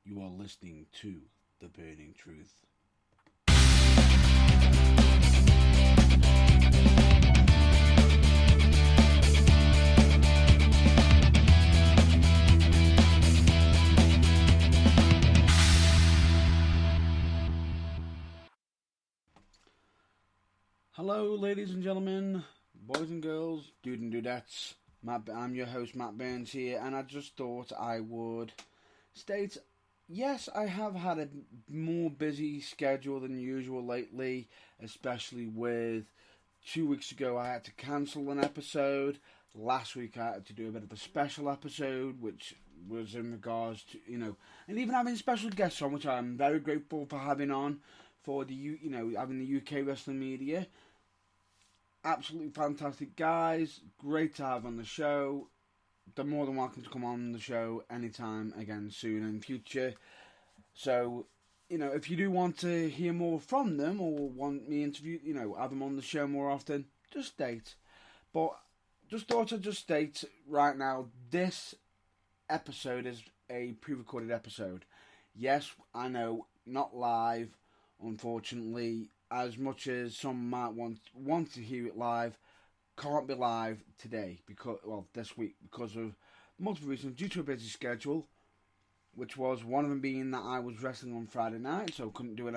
You are listening to The Burning Truth. Hello, ladies and gentlemen, boys and girls, dudes and dudettes. I'm your host, Matt Burns here, and I just thought I would state, yes, I have had a more busy schedule than usual lately, especially with 2 weeks ago I had to cancel an episode. Last week I had to do a bit of a special episode, which was in regards to, and even having special guests on, which I'm very grateful for having on, for the, having the UK wrestling media. Absolutely fantastic guys, great to have on the show. They're more than welcome to come on the show anytime again soon in future. So, if you do want to hear more from them or want me interview, have them on the show more often, just state. But just thought I'd just state right now, this episode is a pre-recorded episode. Yes, I know, not live, unfortunately. As much as some might want to hear it live, can't be live today this week because of multiple reasons due to a busy schedule, which was one of them being that I was wrestling on Friday night, so couldn't do a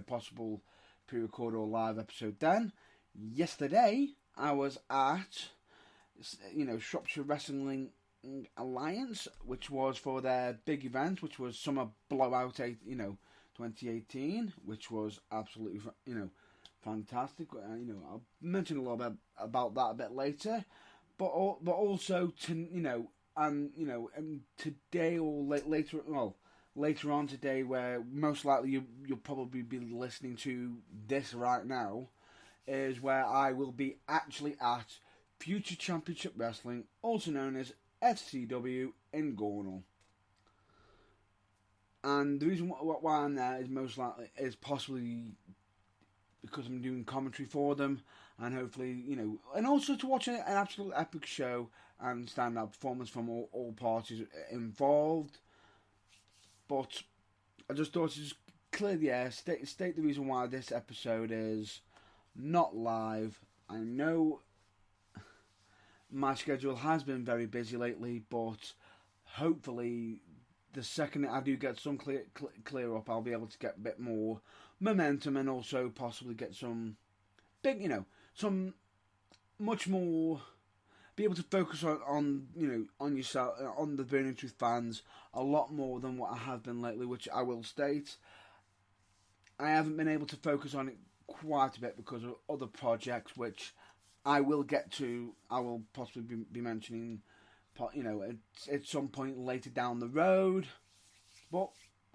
possible pre-record or live episode then. Yesterday I was at Shropshire Wrestling Alliance, which was for their big event, which was Summer Blowout 2018, which was absolutely fantastic. I'll mention a little bit about that a bit later, but also today or later on today, where most likely you'll probably be listening to this right now, is where I will be actually at Future Championship Wrestling, also known as FCW, in Gornal. And the reason why I'm there is possibly because I'm doing commentary for them, and hopefully, and also to watch an absolute epic show and stand-up performance from all parties involved. But I just thought to just clear the air, state the reason why this episode is not live. I know my schedule has been very busy lately, but hopefully the second I do get some clear up, I'll be able to get a bit more momentum and also possibly get some big, some much more, be able to focus on yourself, on the Burning Truth fans a lot more than what I have been lately, which I will state. I haven't been able to focus on it quite a bit because of other projects, which I will get to. I will possibly be mentioning, at some point later down the road, but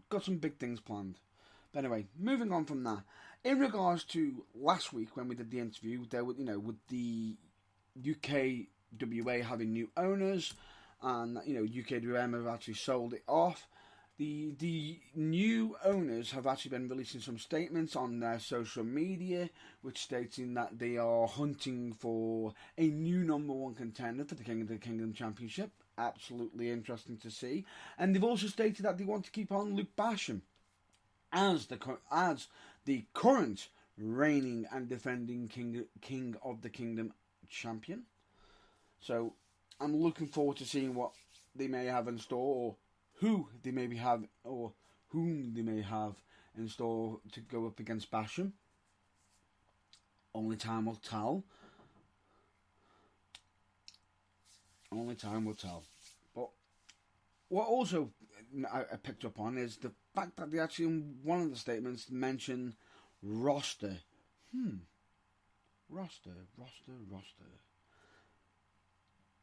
got some big things planned. But anyway, moving on from that, in regards to last week when we did the interview, there with the UKWA having new owners, and UKWM have actually sold it off. The new owners have actually been releasing some statements on their social media, which stating that they are hunting for a new number one contender for the King of the Kingdom Championship. Absolutely interesting to see. And they've also stated that they want to keep on Luke Basham as the current reigning and defending King of the Kingdom champion. So I'm looking forward to seeing what they may have in store, or whom they may have in store to go up against Basham. Only time will tell. But what also I picked up on is the fact that they actually, in one of the statements, mention roster. Roster.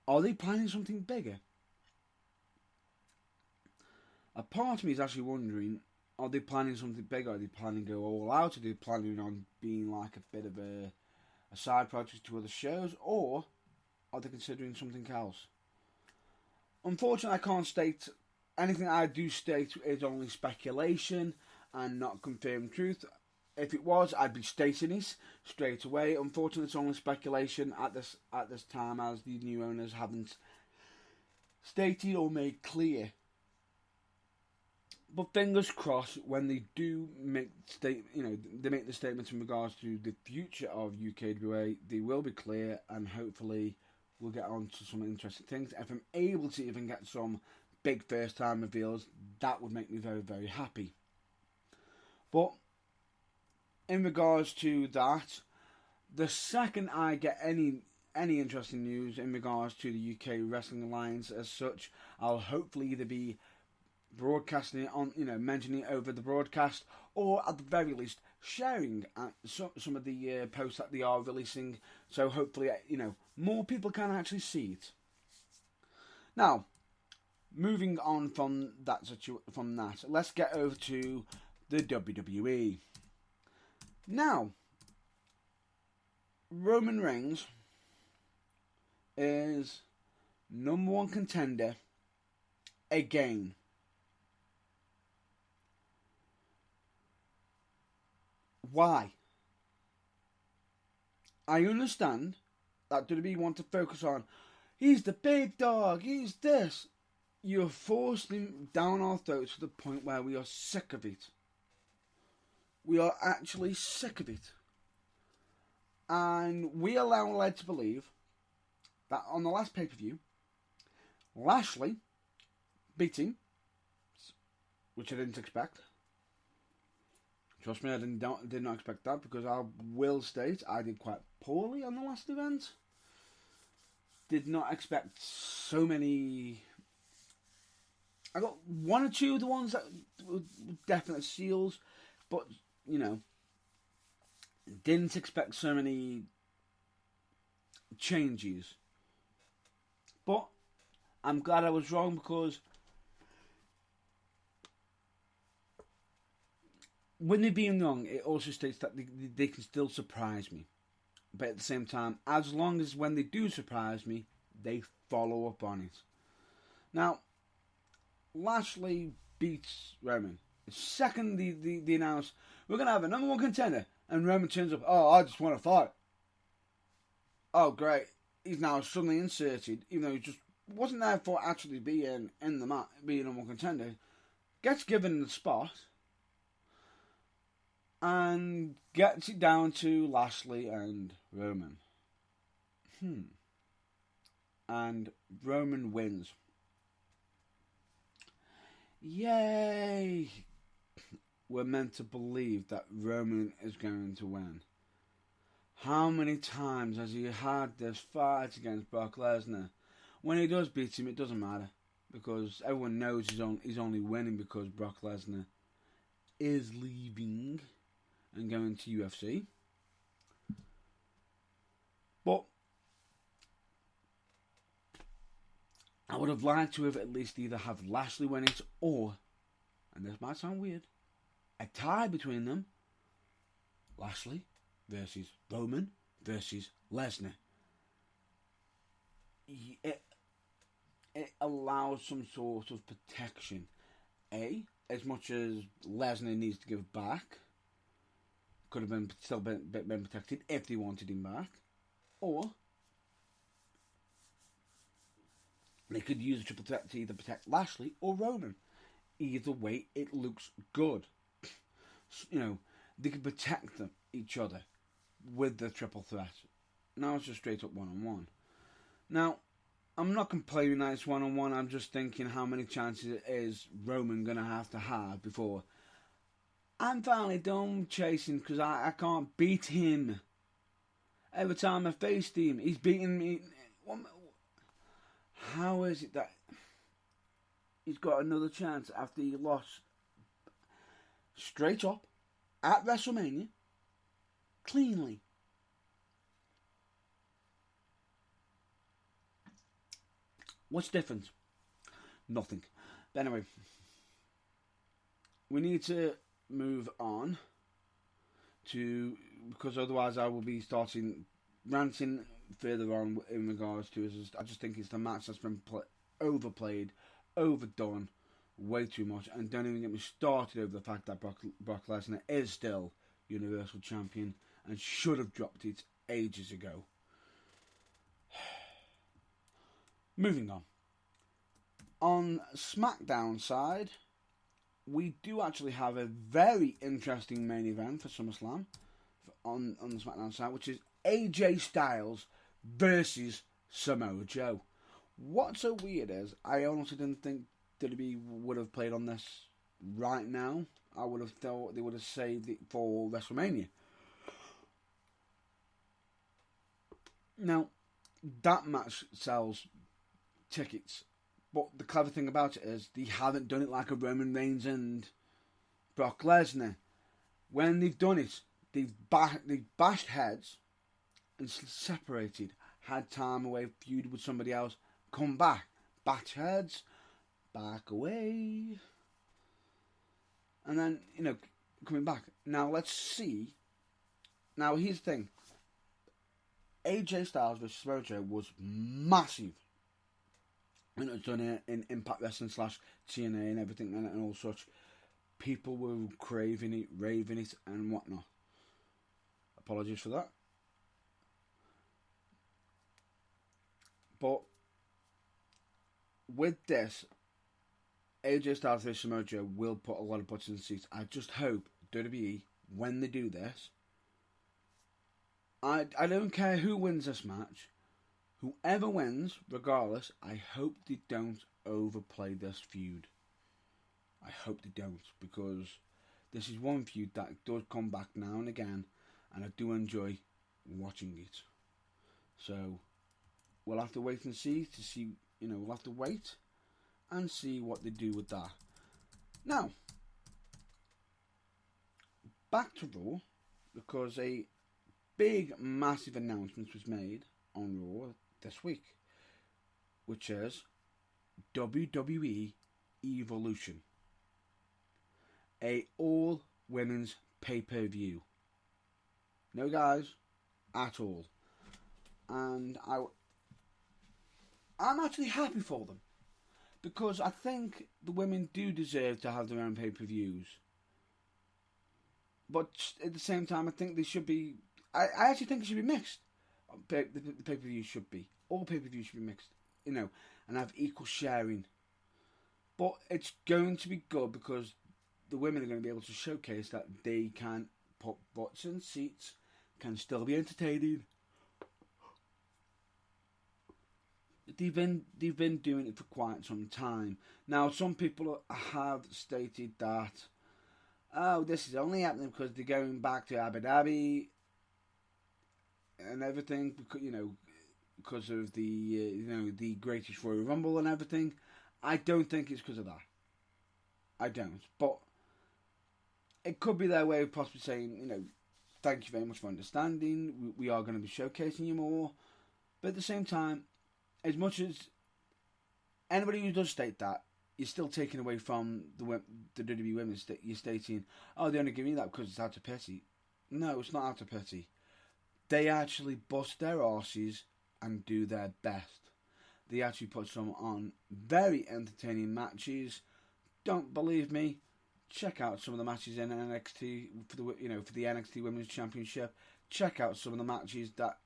Are they planning something bigger? A part of me is actually wondering, are they planning something big? Are they planning to go all out? Are they planning on being like a bit of a side project to other shows? Or are they considering something else? Unfortunately, I can't state anything I do state is only speculation and not confirmed truth. If it was, I'd be stating it straight away. Unfortunately, it's only speculation at this time, as the new owners haven't stated or made clear But fingers crossed when they do make they make the statements in regards to the future of UKWA, they will be clear, and hopefully we'll get on to some interesting things. If I'm able to even get some big first time reveals, that would make me very, very happy. But in regards to that, the second I get any interesting news in regards to the UK Wrestling Alliance as such, I'll hopefully either be broadcasting it on, mentioning it over the broadcast, or at the very least sharing some of the posts that they are releasing, so hopefully more people can actually see it. Now, moving on from that, let's get over to the WWE. Now, Roman Reigns is number one contender again. Why? I understand that WWE want to focus on, he's the big dog, he's this. You're forcing him down our throats to the point where we are sick of it. We are actually sick of it. And we are now led to believe that on the last pay-per-view, Lashley beat him, which I didn't expect. Trust me, I did not expect that, because I will state I did quite poorly on the last event. Did not expect so many. I got one or two of the ones that were definite seals, but didn't expect so many changes. But I'm glad I was wrong, because when they're being wrong, it also states that they can still surprise me. But at the same time, as long as when they do surprise me, they follow up on it. Now, Lashley beats Roman. The second they announce, we're going to have a number one contender, and Roman turns up, oh, I just want to fight. Oh, great. He's now suddenly inserted, even though he just wasn't there for actually being in the match, being a number one contender. Gets given the spot, and gets it down to Lashley and Roman. And Roman wins. Yay! We're meant to believe that Roman is going to win. How many times has he had this fight against Brock Lesnar? When he does beat him, it doesn't matter, because everyone knows he's only winning because Brock Lesnar is leaving and going to UFC. But I would have liked to have at least either have Lashley win it, or, and this might sound weird, a tie between them. Lashley versus Roman versus Lesnar. It allows some sort of protection. As much as Lesnar needs to give back, could have been protected if they wanted him back, or they could use the triple threat to either protect Lashley or Roman. Either way, it looks good. They could protect each other with the triple threat. Now it's just straight up one-on-one. Now, I'm not complaining that it's one-on-one. I'm just thinking how many chances it is Roman going to have before I'm finally done chasing, because I can't beat him. Every time I faced him, he's beating me. How is it that he's got another chance after he lost straight up at WrestleMania cleanly? What's different? Nothing. But anyway, we need to move on because otherwise I will be starting ranting further on in regards to. I just think it's the match that's been overplayed, overdone way too much, and don't even get me started over the fact that Brock Lesnar is still Universal Champion and should have dropped it ages ago. Moving on. On SmackDown side, we do actually have a very interesting main event for SummerSlam on the SmackDown side, which is AJ Styles versus Samoa Joe. What's so weird is I honestly didn't think WWE would have played on this right now. I would have thought they would have saved it for WrestleMania. Now, that match sells tickets, but the clever thing about it is they haven't done it like a Roman Reigns and Brock Lesnar. When they've done it, they've bashed heads and separated, had time away, feuded with somebody else, come back, bash heads, back away, and then, coming back. Now, let's see. Now, here's the thing. AJ Styles vs. Mojo was massive. And it was done in Impact Wrestling / TNA and everything and all such. People were craving it, raving it, and whatnot. Apologies for that. But with this, AJ Styles vs. Mojo will put a lot of butts in seats. I just hope WWE, when they do this, I don't care who wins this match. Whoever wins, regardless, I hope they don't overplay this feud. I hope they don't, because this is one feud that does come back now and again, and I do enjoy watching it. So, we'll have to wait and see, we'll have to wait and see what they do with that. Now, back to Raw, because a big, massive announcement was made on Raw this week, which is WWE Evolution, a all-women's pay-per-view. No guys at all. And I'm actually happy for them, because I think the women do deserve to have their own pay-per-views. But at the same time, I think they should be... I actually think it should be mixed. The pay-per-view should be. All pay-per-views should be mixed, and have equal sharing. But it's going to be good because the women are going to be able to showcase that they can put butts in seats, can still be entertaining. They've been doing it for quite some time. Now, some people have stated that, this is only happening because they're going back to Abu Dhabi and everything, because of the Greatest Royal Rumble and everything. I don't think it's because of that. I don't. But it could be their way of possibly saying, thank you very much for understanding. We are going to be showcasing you more. But at the same time, as much as anybody who does state that, you're still taking away from the WWE women. You're stating, oh, they only give me that because it's out of pity. No, it's not out of pity. They actually bust their arses and do their best. They actually put some on very entertaining matches. Don't believe me? Check out some of the matches in NXT for the NXT Women's Championship. Check out some of the matches that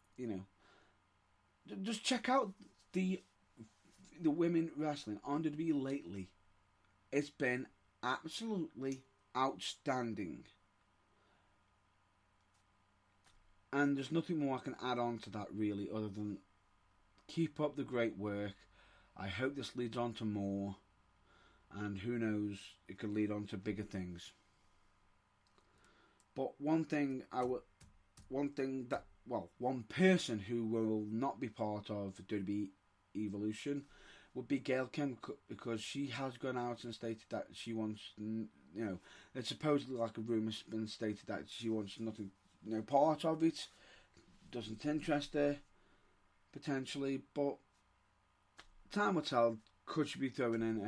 just check out the women wrestling on WWE lately. It's been absolutely outstanding. And there's nothing more I can add on to that really, other than keep up the great work. I hope this leads on to more, and who knows, it could lead on to bigger things. But one person who will not be part of WWE Evolution would be Gail Kim, because she has gone out and stated that she wants, it's supposedly like a rumour has been stated that she wants nothing, part of it, doesn't interest her, potentially, but time will tell. Could she be throwing in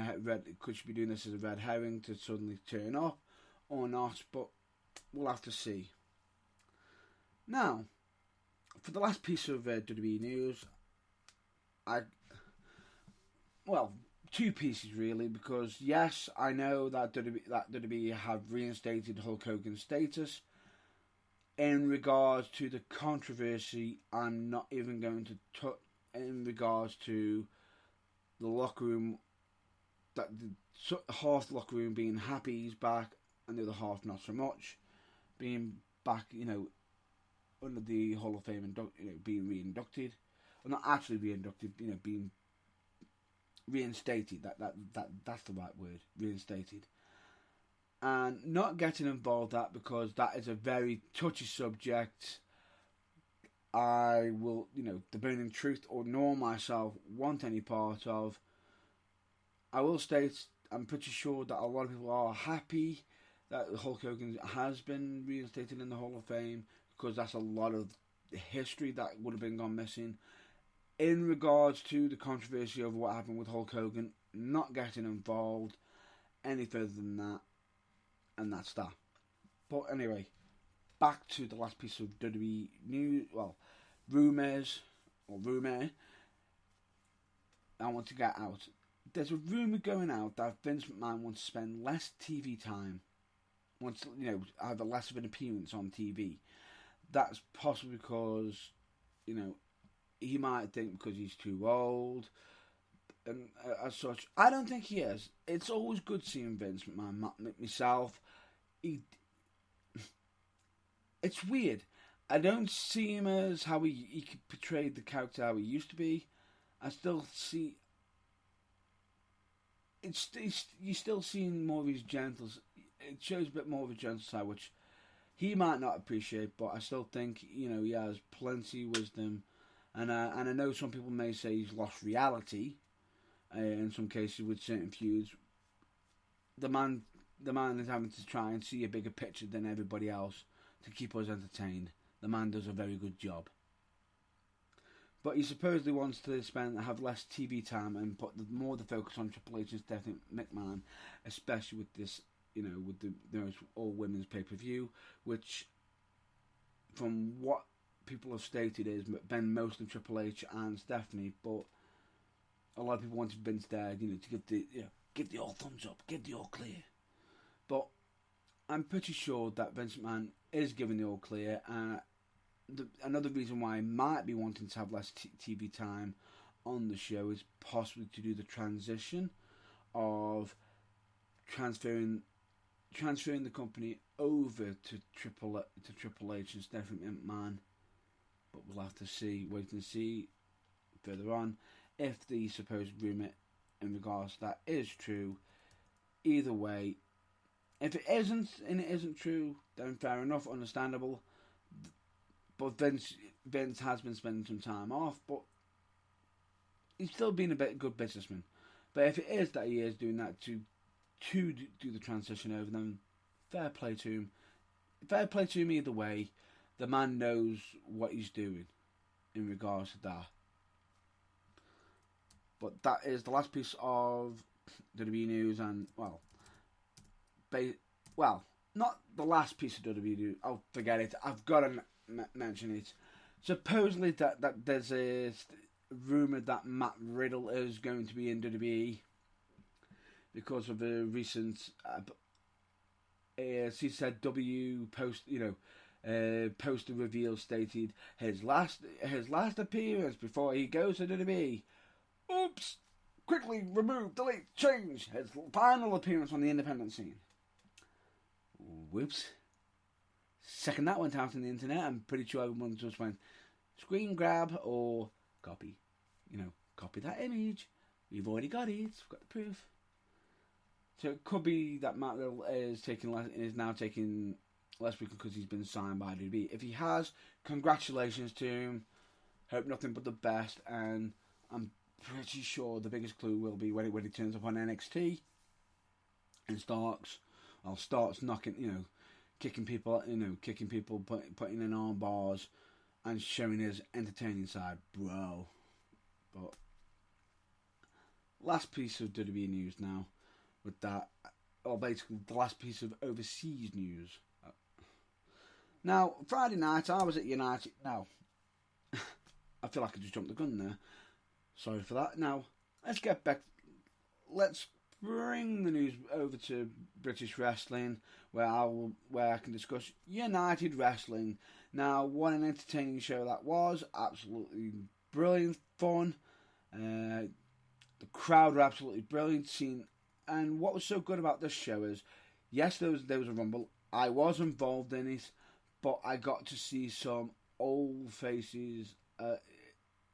could she be doing this as a red herring to suddenly turn up, or not, but we'll have to see. Now, for the last piece of WWE news, two pieces really, because yes, I know that WWE have reinstated Hulk Hogan's status. In regards to the controversy, I'm not even going to touch in regards to the locker room that half the locker room being happy he's back, and the other half not so much, being back, under the Hall of Fame, being re-inducted, or not actually re-inducted, being reinstated. That's the right word, reinstated, and not getting involved that because that is a very touchy subject. I will, the burning truth or nor myself want any part of. I will state I'm pretty sure that a lot of people are happy that Hulk Hogan has been reinstated in the Hall of Fame, because that's a lot of history that would have been gone missing. In regards to the controversy of what happened with Hulk Hogan, not getting involved any further than that, and that's that. But anyway, back to the last piece of WWE news, rumor I want to get out. There's a rumour going out that Vince McMahon wants to spend less TV time, wants to, have a less of an appearance on TV. That's possibly because, he might think because he's too old, and as such. I don't think he is. It's always good seeing Vince McMahon. Myself, it's weird. I don't see him as how he portrayed the character how he used to be. I still see. You're still seeing more of his gentle. It shows a bit more of a gentle side, which he might not appreciate, but I still think he has plenty of wisdom, and I know some people may say he's lost reality, in some cases with certain feuds. The man is having to try and see a bigger picture than everybody else to keep us entertained. The man does a very good job. But he supposedly wants to have less TV time and put more the focus on Triple H and Stephanie McMahon, especially with this, with the all-women's pay-per-view, which, from what people have stated, has been mostly Triple H and Stephanie, but a lot of people wanted Vince there, to give the all thumbs up, give the all clear. But I'm pretty sure that Vince McMahon is giving the all clear, and another reason why I might be wanting to have less TV time on the show is possibly to do the transition of transferring the company over to Triple H and Stephanie McMahon. But we'll have to wait and see further on if the supposed rumour in regards to that is true. Either way, if it isn't and it isn't true, then fair enough, understandable. But Vince has been spending some time off, but he's still been a good businessman. But if it is that he is doing that to do the transition over, then fair play to him. Fair play to him either way. The man knows what he's doing in regards to that. But that is the last piece of WWE news, and not the last piece of WWE news. Oh, forget it. I've got to mention it. Supposedly that there's a rumour that Matt Riddle is going to be in WWE because of a recent CZW poster reveal stated his last appearance before he goes to WWE. Oops! Quickly remove, delete, change. His final appearance on the independent scene. Whoops. Second that went out on the internet, I'm pretty sure everyone just went screen grab or copy. Copy that image. We've already got it. We've got the proof. So it could be that Matt Riddle is now taking less week because he's been signed by WWE. If he has, congratulations to him. Hope nothing but the best, and I'm pretty sure the biggest clue will be when he turns up on NXT and starts knocking, kicking people, putting in arm bars and showing his entertaining side, bro. But last piece of WWE news now, with that, or basically the last piece of overseas news. Now, Friday night, I was at United. Now, I feel like I just jumped the gun there. Sorry for that. Now, let's get back. Let's bring the news over to British wrestling, where I can discuss United Wrestling. Now, what an entertaining show that was! Absolutely brilliant fun. The crowd were absolutely brilliant. Seeing and what was so good about this show is, yes, there was a Rumble. I was involved in it, but I got to see some old faces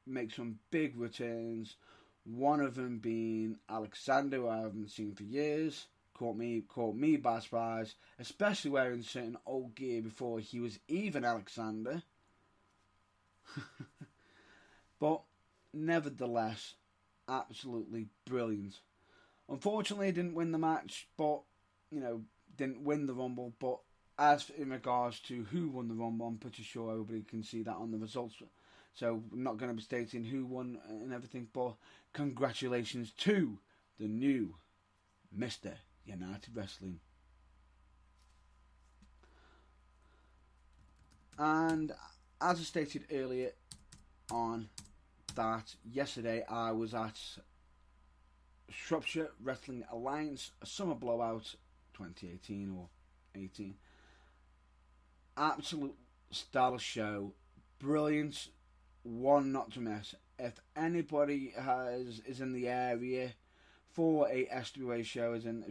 make some big returns. One of them being Alexander, who I haven't seen for years. Caught me by surprise, especially wearing certain old gear before he was even Alexander. But nevertheless, absolutely brilliant. Unfortunately, he didn't win the match, but didn't win the Rumble. But as in regards to who won the Rumble, I'm pretty sure everybody can see that on the results. So I'm not going to be stating who won and everything, but congratulations to the new Mr. United Wrestling. And as I stated earlier on, that yesterday I was at Shropshire Wrestling Alliance Summer Blowout 2018 or 18. Absolute stellar show, brilliant, one not to miss. If anybody is in the area for a SWA show, as in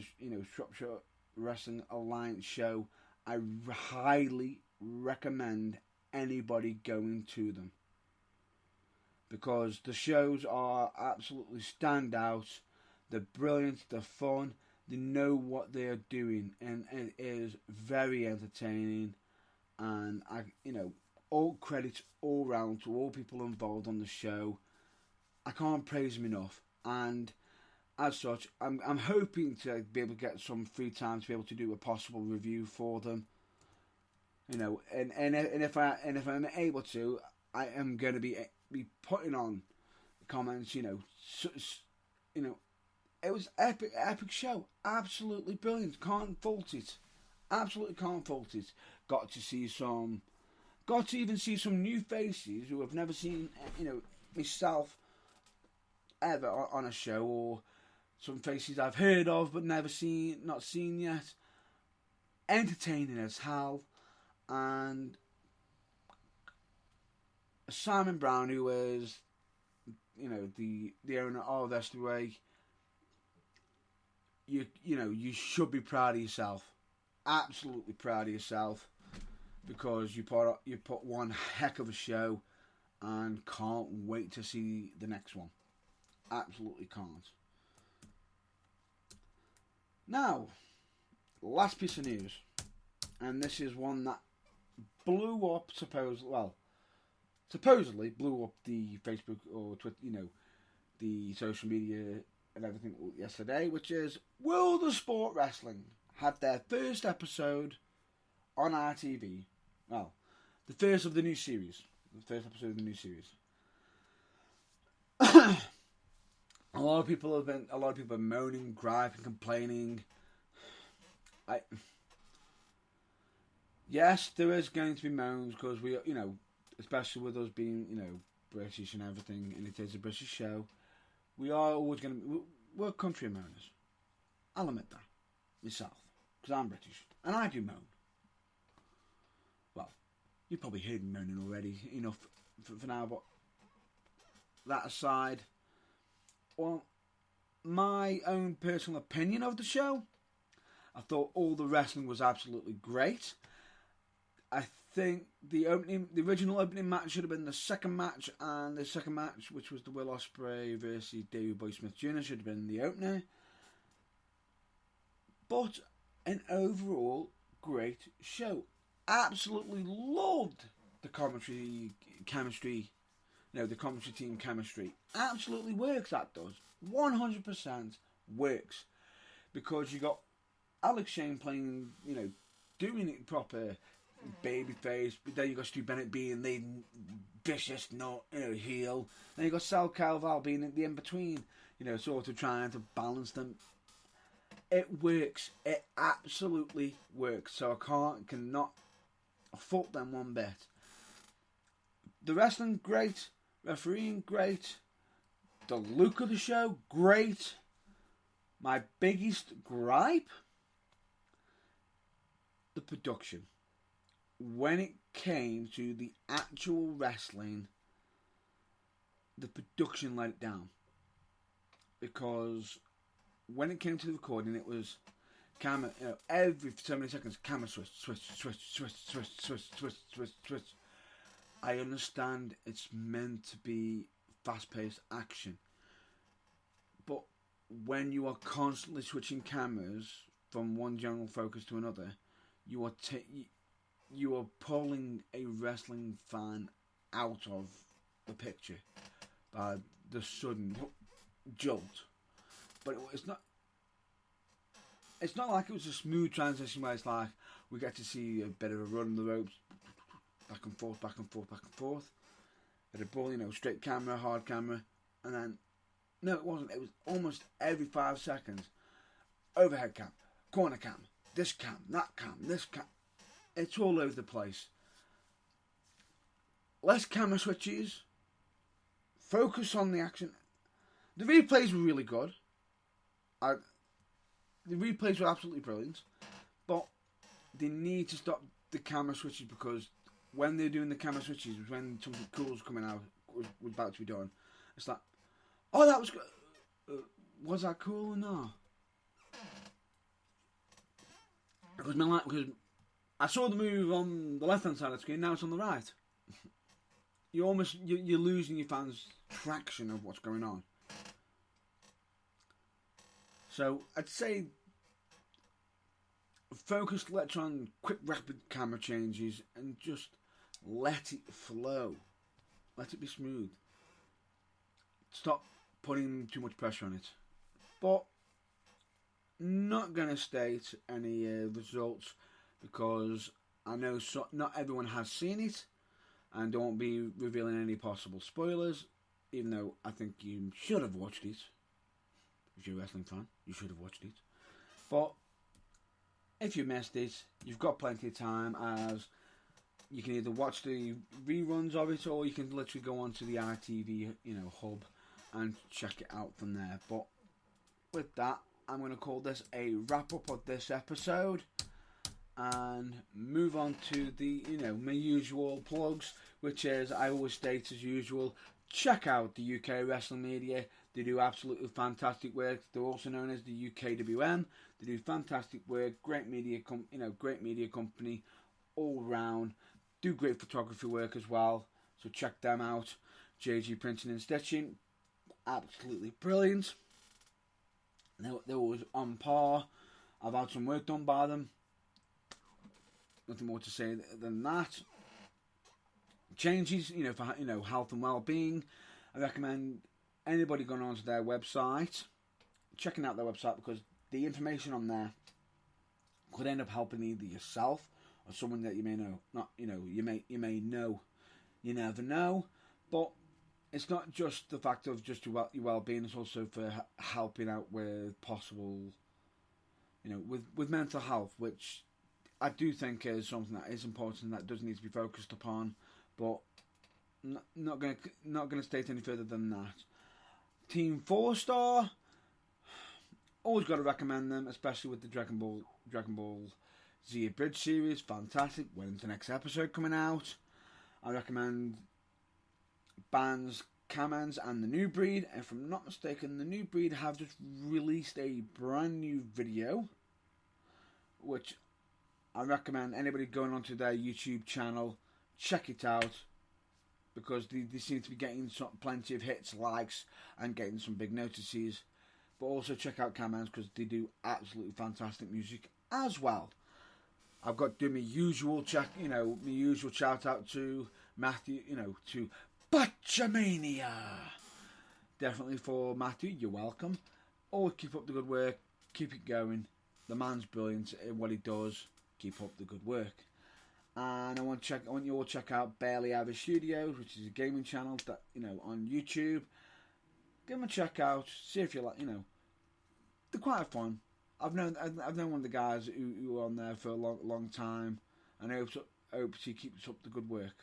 Shropshire Wrestling Alliance show, I highly recommend anybody going to them, because the shows are absolutely stand out. They're brilliant, they're fun, they know what they are doing, and it is very entertaining. And all credits all round to all people involved on the show. I can't praise them enough, and as such, I'm hoping to be able to get some free time to be able to do a possible review for them. And if I'm able to, I am going to be putting on comments. It was epic show, absolutely brilliant. Can't fault it, absolutely can't fault it. Got to even see some new faces who I've never seen, myself ever on a show, or some faces I've heard of but not seen yet. Entertaining as hell. And Simon Brown, who is, the owner of SWA, you should be proud of yourself. Absolutely proud of yourself, because you put one heck of a show, and can't wait to see the next one. Absolutely can't. Now, last piece of news, and this is one that blew up, supposedly blew up the Facebook or Twitter, the social media and everything yesterday, which is World of Sport Wrestling had their first episode on RTV. Well, the first of the new series. The first episode of the new series. A lot of people have been moaning, griping, complaining. Yes, there is going to be moans, because we, especially with us being, British and everything, and it is a British show, we are always going to, we're country moaners. I'll admit that, myself, because I'm British, and I do moan. Well, you've probably heard me moaning already, enough for now, but that aside, well, my own personal opinion of the show, I thought all the wrestling was absolutely great. I think the original opening match should have been the second match, and the second match, which was the Will Ospreay versus Davey Boy Smith Jr., should have been the opener. But an overall great show. Absolutely loved the commentary chemistry. The commentary team chemistry. Absolutely works, that does. 100% works. Because you got Alex Shane playing, doing it proper babyface, but then you got Stu Bennett being the vicious, heel. Then you got Sal Calval being in the in-between, sort of trying to balance them. It works. It absolutely works. So I cannot fault them one bit. The wrestling, great. Refereeing, great. The look of the show, great. My biggest gripe, the production. When it came to the actual wrestling, the production let it down. Because when it came to the recording, it was camera, every so many seconds, camera switch, switch, switch, switch, switch, switch, switch, switch, switch. I understand it's meant to be fast-paced action, but when you are constantly switching cameras from one general focus to another, you are pulling a wrestling fan out of the picture by the sudden jolt. But it's not. It's not like it was a smooth transition where it's like we get to see a bit of a run the ropes, back and forth, back and forth, back and forth. At a ball, straight camera, hard camera, and then no, it wasn't. It was almost every 5 seconds. Overhead cam, corner cam, this cam, that cam, this cam. It's all over the place. Less camera switches. Focus on the action. The replays were really good. The replays were absolutely brilliant. But they need to stop the camera switches, because when they're doing the camera switches, when something cool was coming out, was about to be done, it's like, oh, that was good. Was that cool or not? Because I saw the move on the left hand side of the screen, now it's on the right. You're losing your fans' traction of what's going on. So I'd say focus, let's on quick, rapid camera changes and just let it flow. Let it be smooth. Stop putting too much pressure on it. But not going to state any results, because I know not everyone has seen it, and don't be revealing any possible spoilers, even though I think you should have watched it. If you're a wrestling fan, you should have watched it. But if you missed it, you've got plenty of time, as you can either watch the reruns of it, or you can literally go onto the ITV hub and check it out from there. But with that, I'm going to call this a wrap up of this episode and move on to the my usual plugs, which is, I always state as usual, check out the UK Wrestling Media. They do absolutely fantastic work. They're also known as the UKWM. They do fantastic work. Great media company all round. Do great photography work as well. So check them out. JG Printing and Stitching, absolutely brilliant. They were on par. I've had some work done by them. Nothing more to say than that. Changes, for health and well-being. I recommend anybody going onto their website, checking out their website, because the information on there could end up helping either yourself or someone that you may know. You may know. You never know. But it's not just the fact of just your well-being. It's also for helping out with possible, with mental health, which I do think is something that is important, that does need to be focused upon. But not gonna state any further than that. Team 4-Star, always got to recommend them, especially with the Dragon Ball Z Bridge series. Fantastic. When's the next episode coming out? I recommend bands Kamans and the New Breed. If I'm not mistaken, the New Breed have just released a brand new video, which I recommend anybody going onto their YouTube channel, check it out, because they seem to be getting plenty of hits, likes, and getting some big notices. But also check out Kamans, because they do absolutely fantastic music as well. I've got to do my usual shout out to Matthew, to Butchermania. Definitely for Matthew, you're welcome. Always keep up the good work, keep it going. The man's brilliant in what he does. Keep up the good work. And I want you all to check out Barely Average Studios, which is a gaming channel that on YouTube. Give them a check out. See if you like. They're quite fun. I've known one of the guys who are on there for a long time, and I hope he keeps up the good work.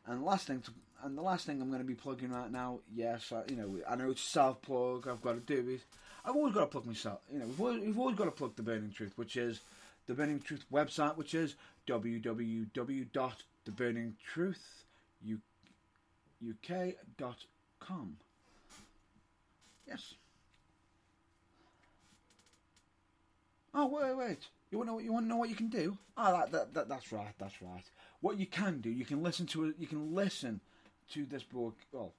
And the last thing I'm going to be plugging right now. Yes, I know it's self plug. I've got to do it. I've always got to plug myself. We've always got to plug The Burning Truth, which is The Burning Truth website, which is www.theburningtruthuk.com. Yes. Oh, wait. You want to know what you can do? Oh, that's right. That's right. What you can do, you can listen to it. You can listen to this book. Well,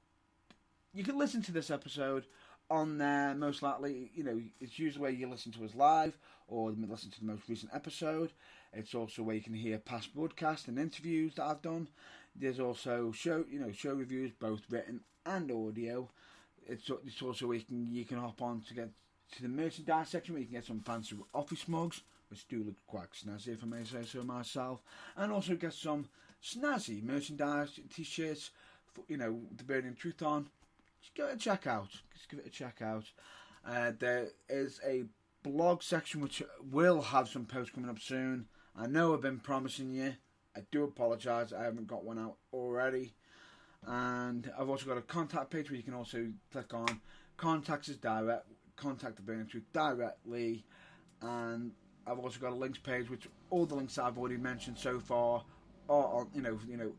you can listen to this episode on there. Most likely, it's usually where you listen to us live or listen to the most recent episode. It's also where you can hear past broadcasts and interviews that I've done. There's also show reviews, both written and audio. It's also where you can hop on to get to the merchandise section where you can get some fancy office mugs, which do look quite snazzy if I may say so myself, and also get some snazzy merchandise, t-shirts, for, the Burning Truth on. Just give it a check out. There is a blog section which will have some posts coming up soon. I know I've been promising you. I do apologise, I haven't got one out already. And I've also got a contact page where you can also click on contact the Burning Truth directly. And I've also got a links page which all the links that I've already mentioned so far are on,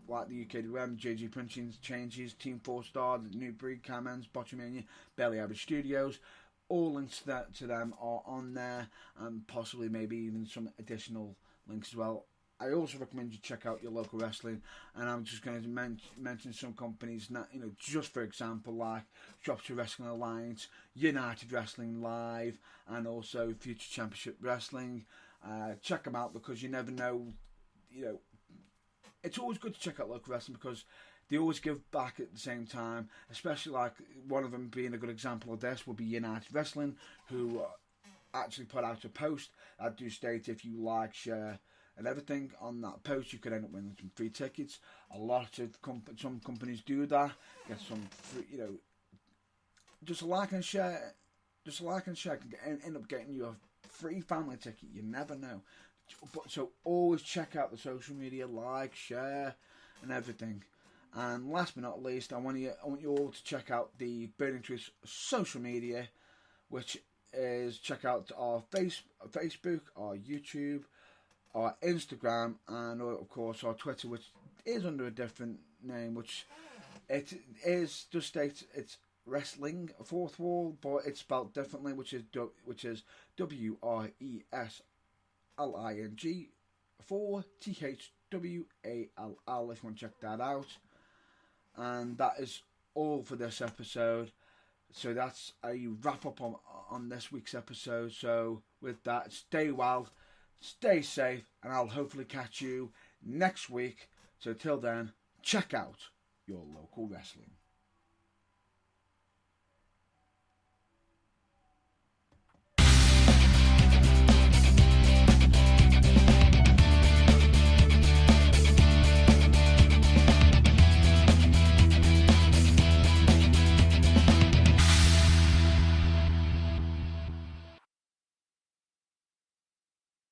like the UKWM, JG Printing Changes, Team 4 Star, the New Breed, Camens, Botchamania, Barely Average Studios. All links to them are on there, and possibly maybe even some additional links as well. I also recommend you check out your local wrestling, and I'm just going to mention some companies, just for example, like Shropshire Wrestling Alliance, United Wrestling Live, and also Future Championship Wrestling. Check them out because you never know, it's always good to check out local wrestling because they always give back at the same time, especially like one of them being a good example of this would be United Wrestling, who actually put out a post that do state if you like, share, and everything on that post, you could end up winning some free tickets. A lot of some companies do that. Get some free, just a like and share. Can end up getting you a free family ticket. You never know. So always check out the social media, like, share, and everything. And last but not least, I want you all to check out the Burning Truth social media, which is check out our Facebook, our YouTube, our Instagram, and of course our Twitter, which is under a different name, which it is just states it's Wrestling Fourth Wall, but it's spelled differently, which is WRESLING 4 THWALL. If you want to check that out. And that is all for this episode. So that's a wrap up on this week's episode. So with that, stay well, stay safe, and I'll hopefully catch you next week. So till then, check out your local wrestling.